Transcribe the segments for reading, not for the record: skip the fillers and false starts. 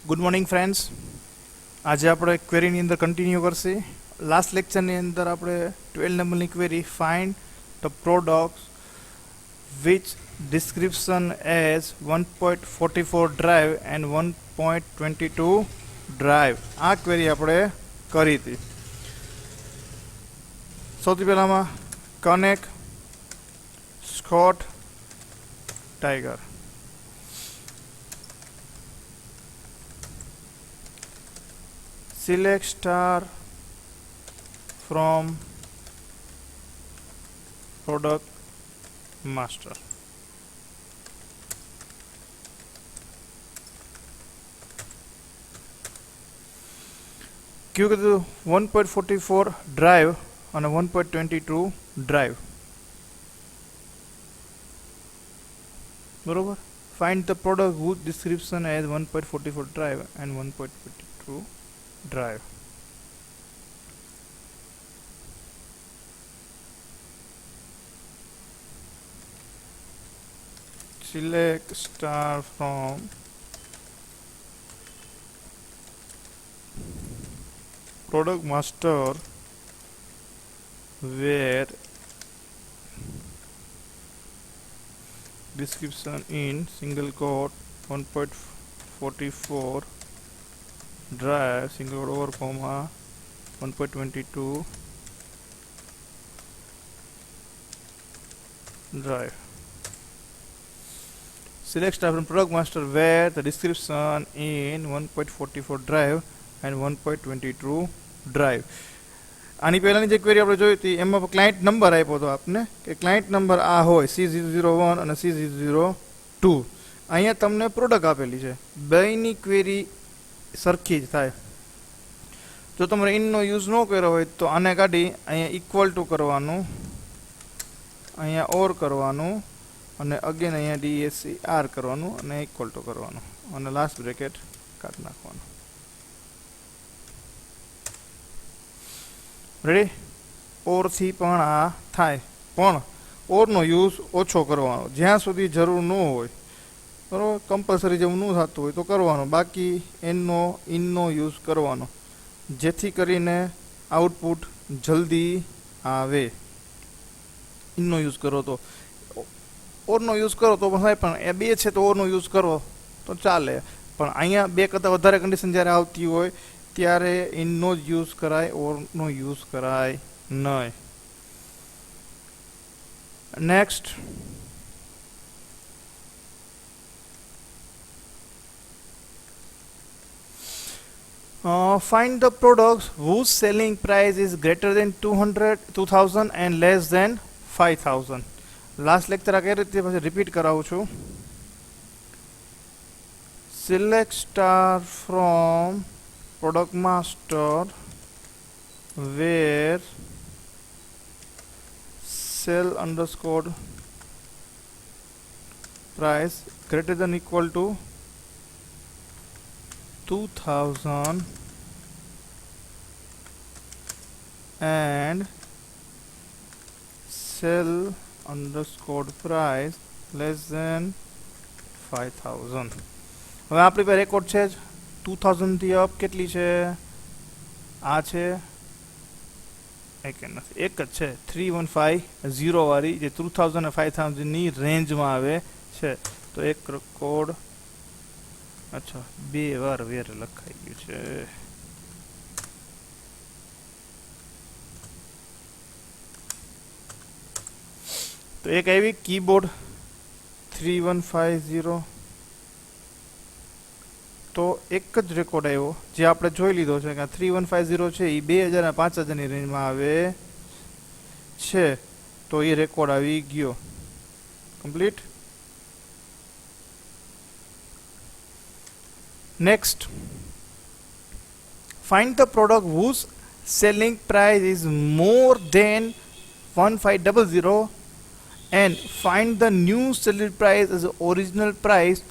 Good morning friends. આજે આપણે ક્વેરીની અંદર કન્ટિન્યુ કરશે. લાસ્ટ લેક્ચરની અંદર આપણે 12 નંબરની query find the products which description as 1.44 drive and 1.22 drive, આ ક્વેરી આપણે કરી હતી. સૌથી પહેલામાં connect Scott tiger. Select star from product master. क्यों कहते 1.44 ड्राइव और 1.22 ड्राइव बरोबर. Find the product whose description as 1.44 drive and 1.22 drive. Select star from product master where description in single quote 1.44 drive single quote over comma 1.22 drive. Select star from product master where the description in 1.44 drive and 1.22 drive. આની પહેલાની જે query આપણે જોઈ હતી એમાં client number આપ્યો હતો આપને કે ક્લાયન્ટ નંબર આ હોય C001 અને C002. અહીંયા તમને પ્રોડક્ટ આપેલી છે. બેયની ક્વેરી સરખી જ થાય. જો તમારે ઇનનો યુઝ ન કર્યો હોય તો આને કાઢી અહીંયા ઇક્વલ ટુ કરવાનું, અહીંયા ઓર કરવાનું અને અગેન અહીંયા DSCR કરવાનું અને ઇક્વલ ટુ કરવાનું અને લાસ્ટ બ્રેકેટ કાઢી નાખવાનું. રેડી. ઓરથી પણ આ થાય, પણ ઓરનો યુઝ ઓછો કરવાનો જ્યાં સુધી જરૂર ન હોય. બરાબર. કમ્પલસરી જેવું ન થતું હોય તો કરવાનો, બાકી એનનો ઇનનો યુઝ કરવાનો જેથી કરીને આઉટપુટ જલ્દી આવે. ઇનનો યુઝ કરો તો ઓરનો યુઝ કરો તો થાય, પણ એ બે છે તો ઓરનો યુઝ કરો તો ચાલે. પણ અહીંયા બે કરતાં વધારે કન્ડિશન જ્યારે આવતી હોય ત્યારે ઇનનો જ યુઝ કરાય, ઓરનો યુઝ કરાય નહીં. Next, find the products whose selling price is greater than 2000 and less than 5000. Last lecture આ કઈ રીતે પછી રિપીટ કરાવું છું. Select star from product master where sell underscore price greater than equal to 2000 and sell underscore price less than 5000. હવે આપણી પાસે record છે જ 2000 થી અપ કેટલી છે? આ છે એક જ છે 3150 વાળી જે 2000 અને 5000 ની રેન્જમાં આવે છે. તો એક કોડ અચ્છા બે વાર વેર લખાઈ ગયું છે. તો એક આવી કીબોર્ડ 3150, તો એક જ રેકોર્ડ આવ્યો જે આપણે જોઈ લીધો છે કે 3150 છે એ 2000 અને 5000 ની રેન્જમાં આવે છે. તો એ રેકોર્ડ આવી ગયો complete. Next, find the product whose selling price is more than 1500 and find the new selling price as original price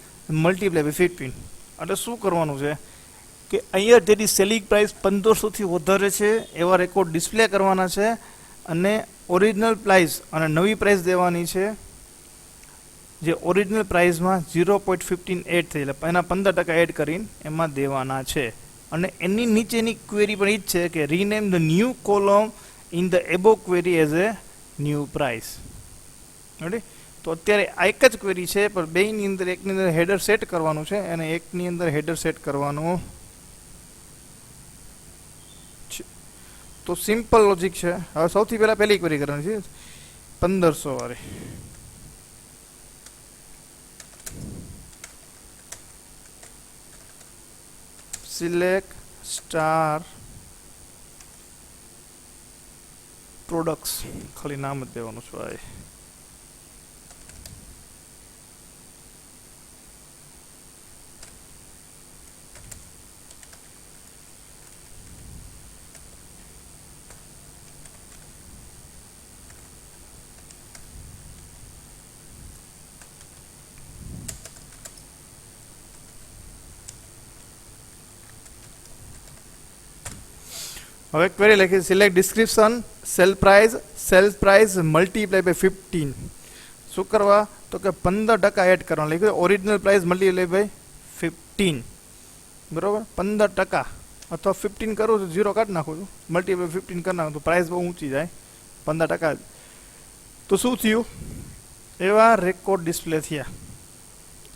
multiply by 15. એટલે શું કરવાનું છે કે અહીંયા જેની સેલિંગ પ્રાઇસ 1500થી વધારે છે એવા રેકોર્ડ ડિસ્પ્લે કરવાના છે અને ઓરિજિનલ પ્રાઇસ અને નવી પ્રાઇસ દેવાની છે જે ઓરિજિનલ પ્રાઇસમાં 0.15 એડ થઈ એટલે એના 15% એડ કરીને એમાં દેવાના છે. અને એની નીચેની ક્વેરી પણ એ જ છે કે rename the new column in the એબો query as a new price. Ready? તો અત્યારે આ એક જ ક્વેરી છે, પણ બેની અંદર એકની અંદર હેડર સેટ કરવાનું છે અને એકની અંદર હેડર સેટ કરવાનું છે. તો સિમ્પલ લોજિક છે. હવે સૌથી પહેલા પહેલી ક્વેરી કરવાની છે 1500 વાળી. સિલેક્ટ સ્ટાર પ્રોડક્ટ્સ, ખાલી નામ જ દેવાનું છે ભાઈ. હવે ક્વેરી લખી select description sell price multiply by 15. શું કરવા? તો કે 15% એડ કરવાનું લખ્યું. ઓરિજિનલ પ્રાઇસ મલ્ટીપ્લાય બાય 15, બરોબર? 15% અથવા 15 કરું છું, 0 કાઢી નાખું છું, મલ્ટીપ્લાય 15 કરી નાખું તો પ્રાઇસ બહુ ઊંચી જાય, 15%. તો શું થયું? એવા રેકોર્ડ ડિસ્પ્લે થયા,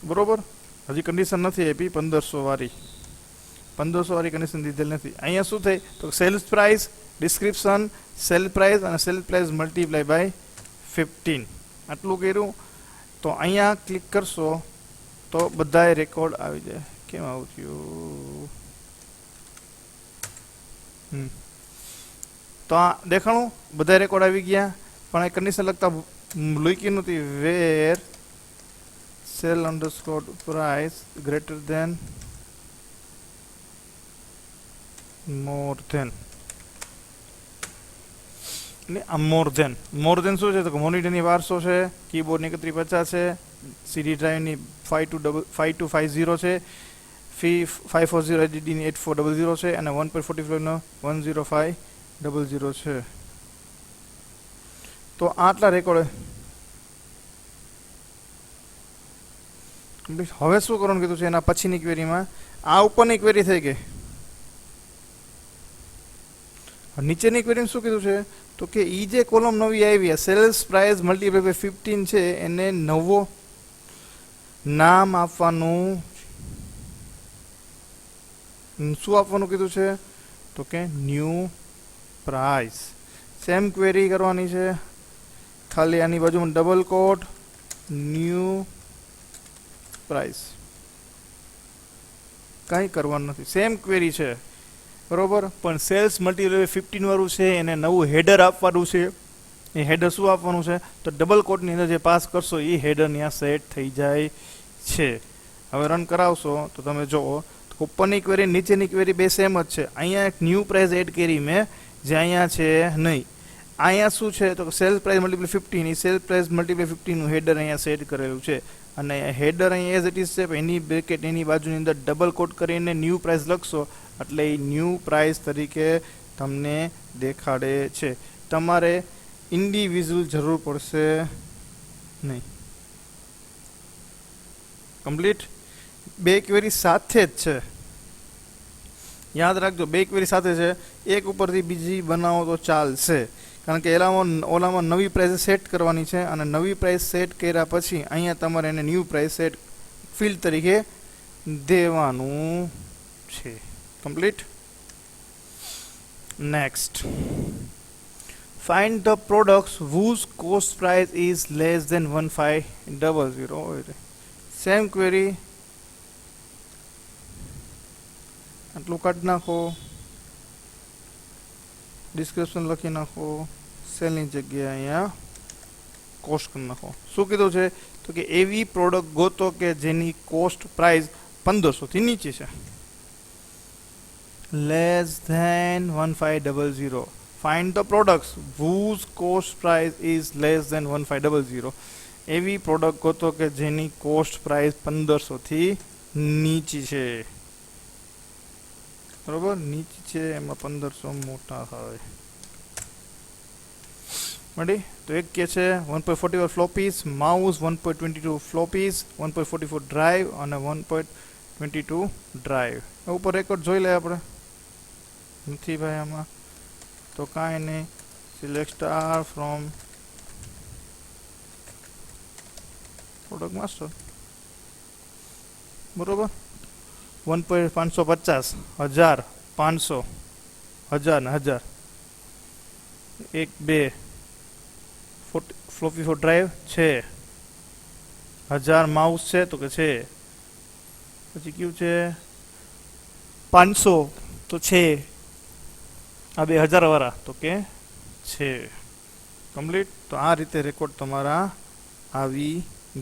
બરોબર? હજી કન્ડિશન નથી આપી 1500 વાળી. 1500 વાળી કન્ડિશન દીધેલ નથી. અહીંયા શું થાય? તો sales price, description, sell price અને સેલ પ્રાઇસ મલ્ટીપ્લાય બાય 15 આટલું કર્યું. તો અહીંયા ક્લિક કરશો તો બધાય રેકોર્ડ આવી જાય. કેમ આવું થયું? તો આ દેખાણું બધા રેકોર્ડ આવી ગયા, પણ આ કન્ડિશન લગતા લખી નથી. Where sale underscore price greater than more than. More than શું છે? તો મોનિટરની 1200 છે, કીબોર્ડની 3150 છે, સીડી ડ્રાઈવની 5250 છે, ફી 540 એચડીડીની 8400 છે અને 1.45 નો 10500 છે. તો આટલા રેકોર્ડ. હવે શું કરવાનું કીધું છે? એના પછીની ક્વેરીમાં આ ઉપરની ક્વેરી થઈ ગઈ. નીચેની ક્વેરી શું કીધું છે? તો કે ઈ જે કોલમ નવી આવી સેલ્સ પ્રાઇસ મલ્ટીપ્લાય બાય 15 છે, એને નવો નામ આપવાનું. શું આપવાનું કીધું છે? તો કે ન્યૂ પ્રાઇસ. સેમ ક્વેરી કરવાની છે, ખાલી આની બાજુમાં ડબલ કોટ ન્યૂ પ્રાઇસ. કંઈ કરવાનું નથી, સેમ ક્વેરી છે, બરોબર? પણ સેલ્સ મલ્ટીપ્લાય 15 વાળું છે, એને નવું હેડર આપવાનું છે. એ હેડર શું આપવાનું છે? તો ડબલ કોટની અંદર જે પાસ કરશો એ હેડર ત્યાં સેટ થઈ જાય છે. હવે રન કરાવશો તો તમે જુઓ ઉપરની ક્વેરી નીચેની ક્વેરી બે સેમ જ છે. અહીંયા એક ન્યૂ પ્રાઇસ એડ કરી મેં, જે અહીંયા છે નહીં. અહીંયા શું છે? તો સેલ પ્રાઇસ મલ્ટીપ્લાય 15, એ સેલ પ્રાઇસ મલ્ટીપ્લાય 15 નું હેડર અહીંયા સેટ કરેલું છે અને હેડર અહીંયા એઝ ઇટ ઇઝ છે. એની બ્રેકેટ એની બાજુની અંદર ડબલ કોટ કરીને ન્યૂ પ્રાઇસ લખશો એટલે એ ન્યૂ પ્રાઇસ તરીકે તમને દેખાડે છે. તમારે ઇન્ડિવિજ્યુઅલ જરૂર પડશે નહીં. કમ્પ્લીટ. બે ક્વેરી સાથે જ છે, યાદ રાખજો. બે ક્વેરી સાથે છે, એક ઉપરથી બીજી બનાવો તો ચાલશે, કારણ કે ઓલામાં નવી પ્રાઇસ સેટ કરવાની છે અને નવી પ્રાઇસ સેટ કર્યા પછી અહીંયા તમારે એને ન્યૂ પ્રાઇસ સેટ ફિલ્ડ તરીકે દેવાનું છે. Complete. Next, find the products whose cost price is less than 1500. Same query, આટલું કાઢી નાખો, ડિસ્ક્રિપ્શન લખી નાખો, સેલની જગ્યાએ અહીંયા કોસ્ટ કરી નાખો. શું કીધું છે? તો કે એવી પ્રોડક્ટ ગોતો કે જેની કોસ્ટ પ્રાઇસ 1500 થી નીચે છે. Less than 1500. Find the products whose cost price is less than 1500. એવી પ્રોડક્ટ ગોતો કે જેની કોસ્ટ પ્રાઇસ 1500 થી નીચી છે, બરોબર? નીચી છે એમાં 1500 મોટા થાય. રેડી? તો એક કે છે 1.44 ફ્લોપીસ, માઉસ 1.22 ફ્લોપીસ, 1.44 ડ્રાઈવ અને 1.22 ડ્રાઈવ. ઉપર રેકોર્ડ જોઈ લે આપણે. નથી ભાઈ આમાં તો કાંઈ નહીં. Select star from product master. બરોબર. 1.550, 1000, 500, 1000 ને 1000. 1 2 ફ્લોપી ફોર ડ્રાઈવ છે. 1000 માઉસ છે તો કે છે. પછી કયું છે 500 તો છે. આ 2000 વાળા તો કે છે. કમ્પ્લીટ. તો આ રીતે રેકોર્ડ તમારા આવી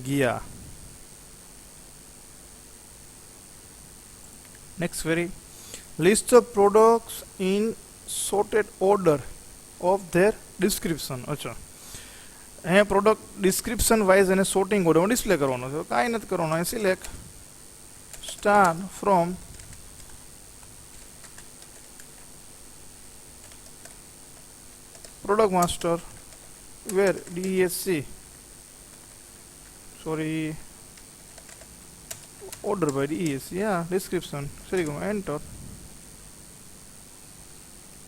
ગયા. Next query. List the products in sorted order of their description. અચ્છા, અહીંયા પ્રોડક્ટ ડિસ્ક્રિપ્શન વાઇઝ અને સોર્ટિંગ ઓર્ડરમાં ડિસ્પ્લે કરવાનો છે. કાંઈ નથી કરવાનું. અહીં select star from product master where DESC sorry order by DESC, yeah, description serial enter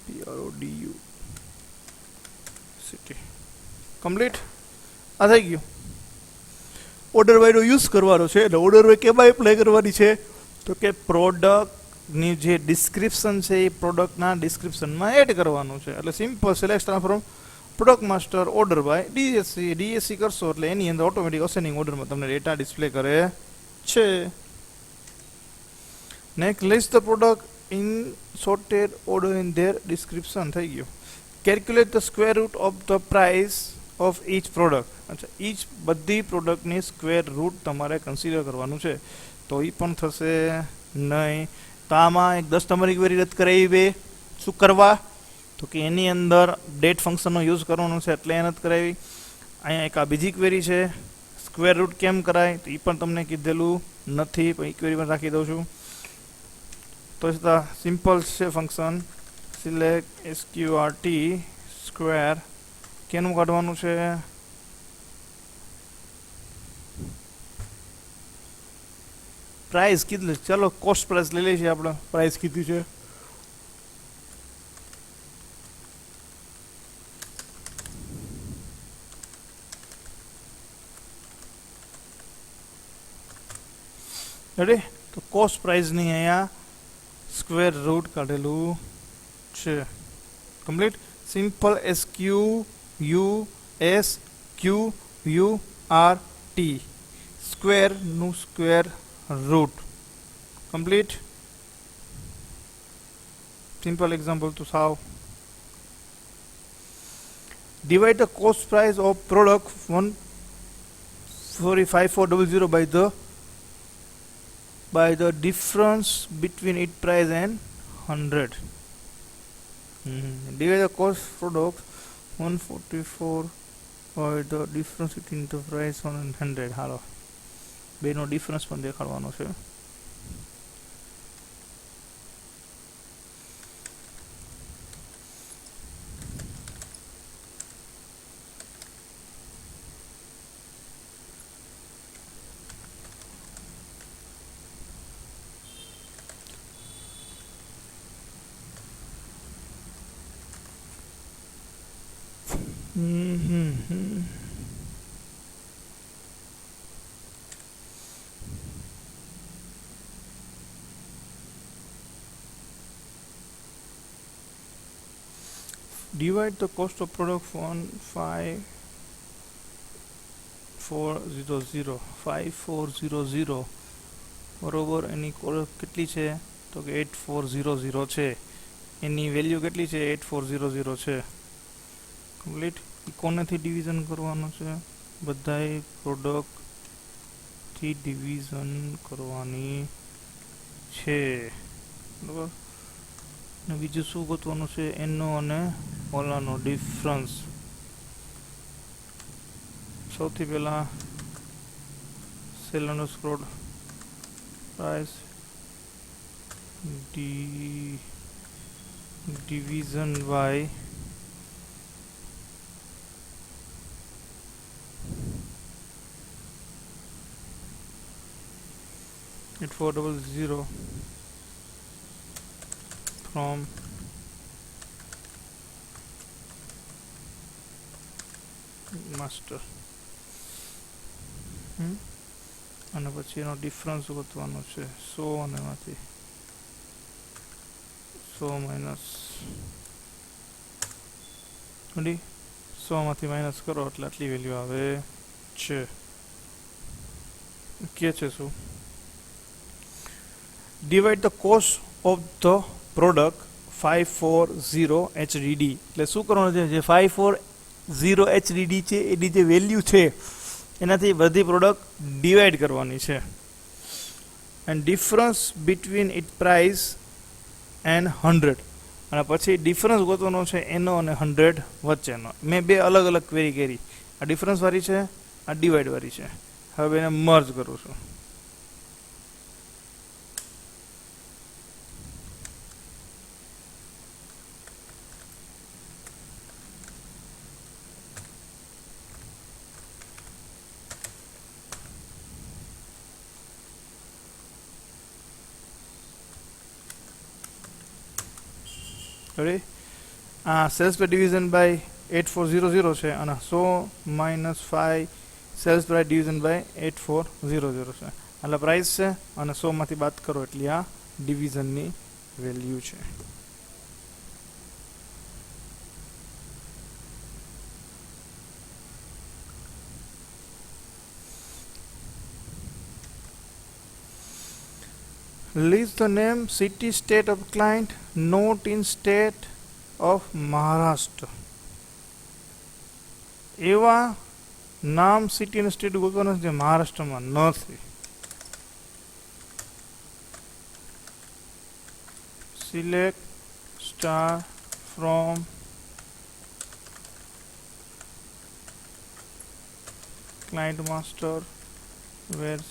PRODU city complete. આ થઈ ગયું. ઓર્ડર બાયનો યુઝ કરવાનો છે. એટલે ઓર્ડર બાય કેમાં એપ્લાય કરવાની છે તો કે પ્રોડક્ટની જે ડિસ્ક્રિપ્શન છે એ પ્રોડક્ટના ડિસ્ક્રિપ્શનમાં એડ કરવાનું છે. એટલે simple select from product master order by DESC કરશો એટલે એની અંદર ઓટોમેટિક અસેન્ડિંગ ઓર્ડરમાં તમને ડેટા ડિસ્પ્લે કરે છે. Next list the product in sorted order in their description થઈ ગયું. Calculate the square root of the price of each product. અચ્છા, ઈચ બધી પ્રોડક્ટની સ્ક્વેર રૂટ તમારે કન્સિડર કરવાનું છે. તો એ પણ થશે નહીં. તો આમાં એક 10 નંબરની ક્વેરી રદ કરાવી. શું કરવા તો કે એની અંદર ડેટ ફંક્શનનો યુઝ કરવાનો છે એટલે એ નથી કરાવી. અહીંયા એક આ બીજી ક્વેરી છે સ્ક્વેર રૂટ કેમ કરાય તો એ પણ તમને કીધેલું નથી, પણ એ ક્વેરી પણ રાખી દઉં છું. તો સિમ્પલ છે ફંક્શન. Select SQRT square. કેનું કાઢવાનું છે પ્રાઇસ કીધું. ચાલો કોસ્ટ પ્રાઇસ લઈ લઈએ છીએ આપણે. પ્રાઇસ કીધું છે રેડી. તો કોસ્ટ પ્રાઇસની અહીંયા સ્ક્વેર રૂટ કાઢેલું છે. કમ્પ્લીટ. સિમ્પલ SQUSQURT સ્ક્વેરનું square root. Complete. Simple example to solve. Divide the cost price of product 5400 by the difference between its price and 100. Divide the cost product 144 by the difference between the price and 100. હાલો બેનો difference પણ દેખાડવાનો છે. Divide the cost of product 5400 બરોબર. એની કેટલી છે તો કે 8400 છે. એની value કેટલી છે 8400 છે. કમ્પ્લીટ. કોનેથી ડિવિઝન કરવાનું છે બધાય પ્રોડક્ટથી ડિવિઝન કરવાની છે. બરાબર. અને બીજું શું ગોતવાનું છે એનો અને ઓલાનો ડિફરન્સ. સૌથી પહેલાં sell underscore price division by 8400 from master. અને પછી એનો ડિફરન્સ ગોતવાનો છે 100 અને એમાંથી 100 માઇનસ 100 માંથી માઇનસ કરો એટલે આટલી વેલ્યુ આવે છે. કે છે શું? Divide the cost of the product 540 HDD. એટલે શું કરવાનું છે? જે 540 HDD છે એની જે વેલ્યુ છે એનાથી બધી પ્રોડક્ટ ડિવાઈડ કરવાની છે. And difference between it price and 100. અને પછી ડિફરન્સ ગોતવાનો છે એનો અને 100 વચ્ચેનો. મેં બે અલગ અલગ ક્વેરી કરી. આ ડિફરન્સ વાળી છે, આ ડિવાઈડ વાળી છે. હવે એને મર્જ કરું છું. રેડી? આ સેલ્સ પર ડિવિઝન બાય 8400 છે અને 100 minus 5 sales price division by 8400 છે. એટલે પ્રાઇસ છે અને 100 માંથી બાદ કરો એટલે આ ડિવિઝનની વેલ્યુ છે. List the name, city, state of client, not in state of Maharashtra. એવા નામ સિટી અને સ્ટેટ ગોતવાના જે મહારાષ્ટ્રમાં નથી. Select star from client master where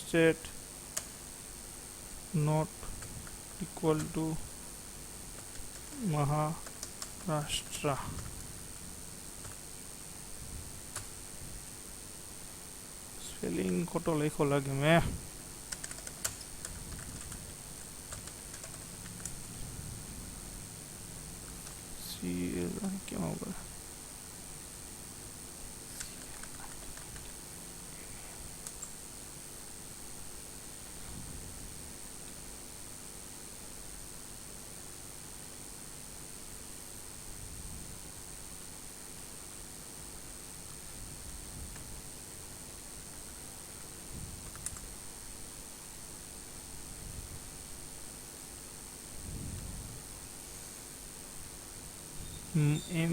state not equal to Maharashtra. Spelling ખોટો લખ્યો લાગે મેં. કેમ ઉપર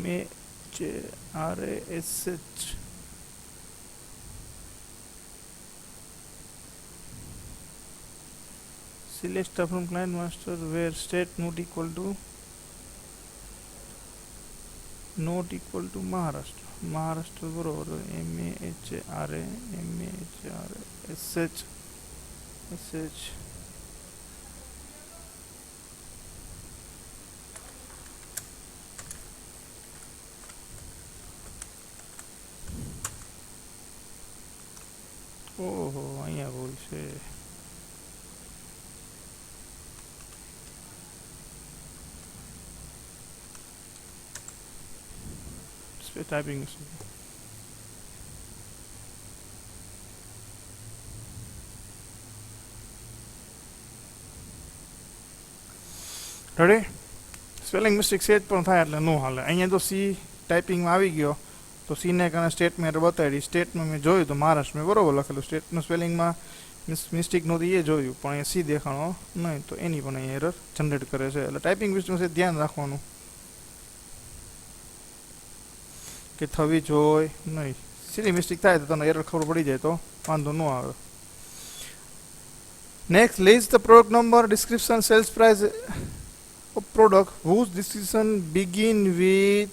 MAHRASH. Select stuff from client master where state not equal to Maharashtra. Maharashtra बरोबर MAHRASH. ઓહો અહીંયા ભૂલ છે. Typing ready? સ્પેલિંગ મિસ્ટેક સેજ પણ થાય એટલે નો હાલે. અહીંયા તો સી ટાઈપિંગમાં આવી ગયો તો સીને કારણે સ્ટેટમેન્ટ બતાવી. સ્ટેટમાં મેં જોયું તો મહારાષ્ટ્રમાં બરોબર લખેલું. સ્ટેટનું સ્પેલિંગમાં મિસ્ટેક નહોતી એ જોયું, પણ અહીંયા સી દેખાણો નહીં તો એની પણ અહીંયા એરર જનરેટ કરે છે. એટલે ટાઈપિંગ મિસ્ટેક ધ્યાન રાખવાનું કે થવી જોઈએ નહીં. સીધી મિસ્ટેક થાય તો તમને એરર ખબર પડી જાય તો વાંધો ન આવે. Next, list the product number, description, sales price of product whose description begin with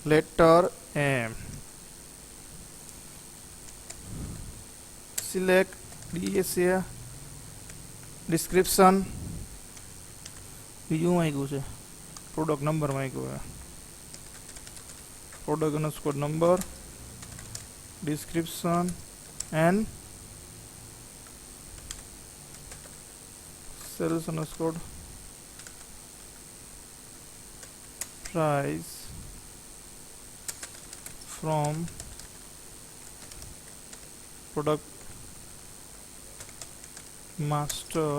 letter M. Select DSA description. બીજું માંગ્યું છે પ્રોડક્ટ નંબર માંગ્યું છે. Product underscore number, description and sales underscore price from product master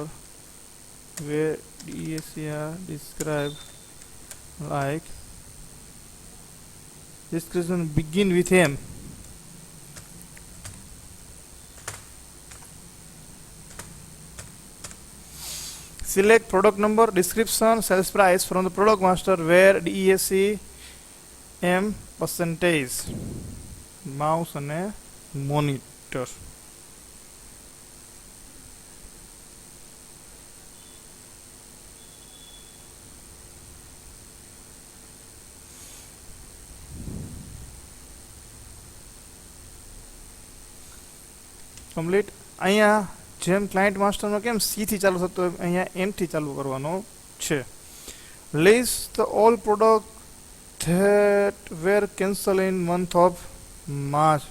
where DAC are described like description begin with M. Select product number, description, sales price from the product master where DESC M percentage. Mouse અને monitor. Complete. અહીંયા જેમ client માસ્ટરનો કેમ C થી ચાલુ થતો હોય અહીંયા એમ થી ચાલુ કરવાનો છે. List the all product that were cancel in month of March.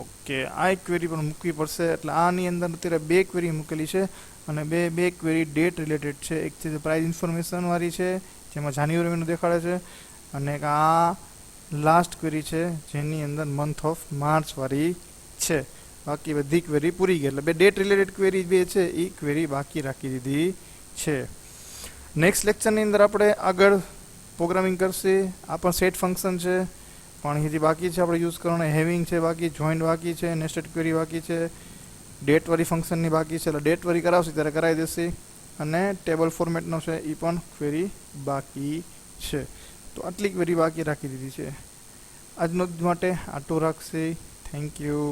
Okay, આ એક ક્વેરી પણ મૂકવી પડશે. એટલે આની અંદર અત્યારે બે ક્વેરી મૂકેલી છે અને બે ક્વેરી ડેટ રિલેટેડ છે. એક છે પ્રાઇસ ઇન્ફોર્મેશન વાળી છે જેમાં જાન્યુઆરી મહિનો દેખાડે છે અને એક આ લાસ્ટ ક્વેરી છે જેની અંદર મંથ ઓફ માર્ચ વાળી છે. બાકી બધી ક્વેરી પૂરી ગઈ. એટલે બે ડેટ રિલેટેડ ક્વેરી બે છે એ ક્વેરી બાકી રાખી દીધી છે. નેક્સ્ટ લેક્ચરની અંદર આપણે આગળ પ્રોગ્રામિંગ કરશે. આ પણ સેટ ફંક્શન છે પણ હજી બાકી છે આપણે યુઝ કરવાના. હેવિંગ છે બાકી, જોઈન્ટ બાકી છે, નેસ્ટેડ ક્વેરી બાકી છે, ડેટવાળી ફંક્શનની બાકી છે. એટલે ડેટવાળી કરાવશે ત્યારે કરાવી દેશે અને ટેબલ ફોર્મેટનો છે એ પણ ક્વેરી બાકી છે. તો આટલી ક્વેરી બાકી રાખી દીધી છે. આજનો માટે આટલું રાખશે. Thank you.